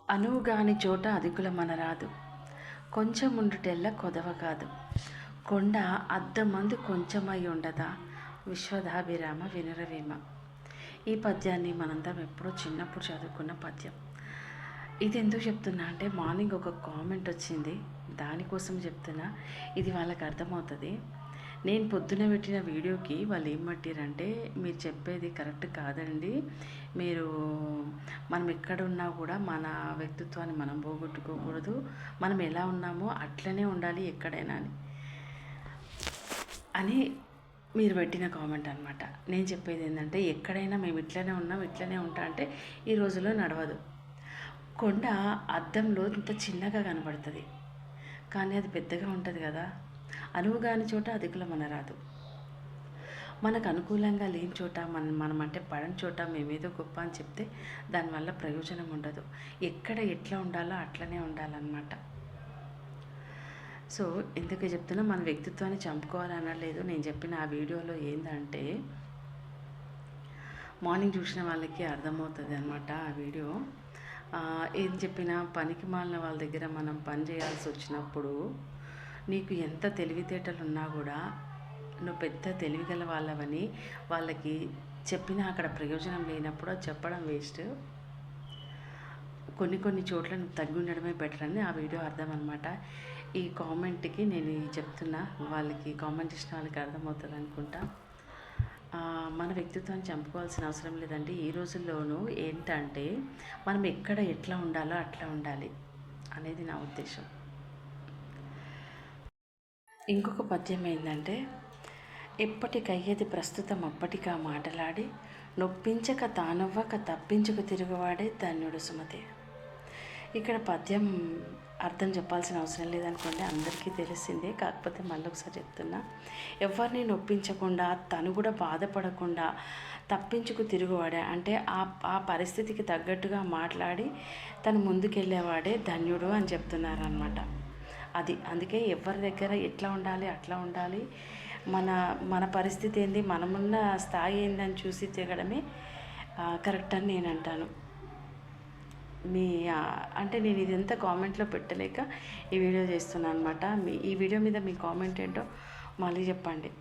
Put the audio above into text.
అనువుగాని చోట అధికుల మనరాదు, కొంచెం ఉండుటెల్ల కొదవ కాదు, కొండ అద్దమందు కొంచెమై ఉండదా, విశ్వదాభిరామ వినురవేమ. ఈ పద్యాన్ని మనందరం ఎప్పుడో చిన్నప్పుడు చదువుకున్న పద్యం. ఇది ఎందుకు చెప్తున్నా అంటే, మార్నింగ్ ఒక కామెంట్ వచ్చింది, దానికోసం చెప్తున్నా. ఇది వాళ్ళకి అర్థమవుతుంది. నేను పొద్దున పెట్టిన వీడియోకి వాళ్ళు ఏం పట్టిరంటే, మీరు చెప్పేది కరెక్ట్ కాదండి, మీరు మనం ఎక్కడున్నా కూడా మన వ్యక్తిత్వాన్ని మనం పోగొట్టుకోకూడదు, మనం ఎలా ఉన్నామో అట్లనే ఉండాలి ఎక్కడైనా అని మీరు పెట్టిన కామెంట్ అనమాట. నేను చెప్పేది ఏంటంటే, ఎక్కడైనా మేము ఇట్లనే ఉన్నాం ఇట్లనే ఉంటా అంటే ఈ రోజుల్లో నడవదు. కొండ అద్దంలో ఇంత చిన్నగా కనబడుతుంది, కానీ అది పెద్దగా ఉంటుంది కదా. అనువుగాని చోట అధికుల మనరాదు. మనకు అనుకూలంగా లేని చోట మనం అంటే పడని చోట మేమేదో గొప్ప అని చెప్తే దానివల్ల ప్రయోజనం ఉండదు. ఎక్కడ ఎట్లా ఉండాలో అట్లనే ఉండాలన్నమాట. సో ఎందుకు చెప్తున్నా, మన వ్యక్తిత్వాన్ని చంపుకోవాలనలేదు. నేను చెప్పిన ఆ వీడియోలో ఏంటంటే, మార్నింగ్ చూసిన వాళ్ళకి అర్థమవుతుంది అనమాట ఆ వీడియో. ఏం చెప్పినా పనికి మాలిన వాళ్ళ దగ్గర మనం పని చేయాల్సి వచ్చినప్పుడు, నీకు ఎంత తెలివితేటలు ఉన్నా కూడా నువ్వు పెద్ద తెలివిగల వాళ్ళవని వాళ్ళకి చెప్పినా అక్కడ ప్రయోజనం లేనప్పుడు అది చెప్పడం వేస్ట్. కొన్ని చోట్ల నువ్వు తగ్గి ఉండడమే బెటర్ అని ఆ వీడియో అర్థం అనమాట. ఈ కామెంట్కి నేను చెప్తున్నా, వాళ్ళకి కామెంట్ ఇచ్చిన వాళ్ళకి అర్థమవుతుంది అనుకుంటా. మన వ్యక్తిత్వాన్ని చంపుకోవాల్సిన అవసరం లేదండి. ఈ రోజుల్లోనూ ఏంటంటే, మనం ఎక్కడ ఎట్లా ఉండాలో అట్లా ఉండాలి అనేది నా ఉద్దేశం. ఇంకొక పద్యం ఏంటంటే, ఎప్పటికయ్యేది ప్రస్తుతం అప్పటికా మాటలాడి, నొప్పించక తానవ్వక తప్పించుకు తిరుగువాడే ధన్యుడు సుమతే. ఇక్కడ పద్యం అర్థం చెప్పాల్సిన అవసరం లేదనుకోండి, అందరికీ తెలిసిందే. కాకపోతే మళ్ళీ ఒకసారి చెప్తున్నా, ఎవరిని నొప్పించకుండా తను కూడా బాధపడకుండా తప్పించుకు తిరుగువాడే అంటే ఆ పరిస్థితికి తగ్గట్టుగా మాట్లాడి తను ముందుకెళ్ళేవాడే ధన్యుడు అని చెప్తున్నారనమాట. అందుకే ఎవరి దగ్గర ఎట్లా ఉండాలి అట్లా ఉండాలి, మన పరిస్థితి ఏంది, మనమున్న స్థాయి ఏందని చూసి తిరగడమే కరెక్ట్ అని నేను అంటాను. అంటే నేను ఇదంతా కామెంట్లో పెట్టలేక ఈ వీడియో చేస్తున్నాను అనమాట. ఈ వీడియో మీద మీ కామెంట్ ఏంటో మళ్ళీ చెప్పండి.